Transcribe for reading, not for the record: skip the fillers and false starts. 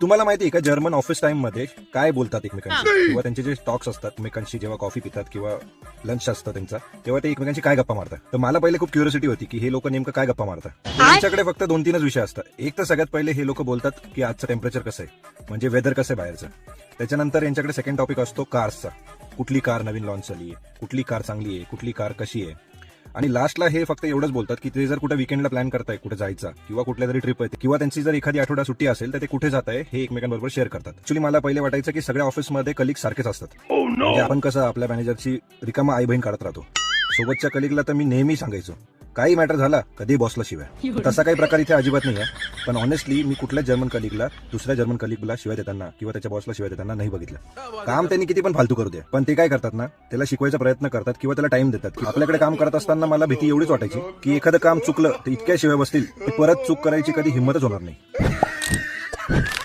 तुम्हाला माहिती आहे का जर्मन ऑफिस टाइम मध्ये काय बोलतात एकमेकांशी, किंवा त्यांचे जे टॉक्स असतात एकमेकांशी, जेव्हा कॉफी पितात किंवा लंच असतं त्यांचा, तेव्हा ते एकमेकांशी काय गप्पा मारतात. तर मला पहिले खूप क्युरियोसिटी होती की हे लोक नेमकं काय गप्पा मारतात. त्यांच्याकडे फक्त 2-3च विषय असतात. एक तर सगळ्यात पहिले हे लोक बोलतात की आजचं टेम्परेचर कसं आहे, म्हणजे वेदर कसं आहे बाहेरचं. त्याच्यानंतर यांच्याकडे सेकंड टॉपिक असतो कार्सचा, कुठली कार नवीन लॉन्च झाली आहे, कुठली कार चांगली आहे, कुठली कार कशी आहे. आणि लास्टला हे फक्त एवढंच बोलतात की ते जर कुठे विकेंडला प्लॅन करताय कुठे जायचा, किंवा कुठल्या तरी ट्रिप आहे, किंवा त्यांची जर एखादी आठवडा सुट्टी असेल तर ते कुठे जात आहे हे एकमेकांबरोबर शेअर करतात. ऍक्च्युली मला पहिले वाटायचं की सगळ्या ऑफिसमध्ये कलिग सारखेच असतात. म्हणजे आपण कसं आपल्या मॅनेजरची रिकामा आई बहीण काढत राहतो, सोबतच्या कलिगला तर मी नेहमी सांगायचो काही मॅटर झाला कधी बॉसला शिवाय. तसा काही प्रकार इथे अजिबात नाही आहे. पण ऑनेस्टली मी कुठल्याच जर्मन कलिगला दुसऱ्या जर्मन कलिगला शिवाय देताना किंवा त्याच्या बॉसला शिवाय देताना नाही बघितलं. काम त्यांनी किती पण फालतू करू दे, पण ते काय करतात ना, त्याला शिकवायचा प्रयत्न करतात किंवा त्याला टाइम देतात. की आपल्याकडे काम करत असताना मला भीती एवढीच वाटायची की एखादं काम चुकलं तर इतक्या शिवाय बसतील की परत चूक करायची कधी हिंमतच होणार नाही.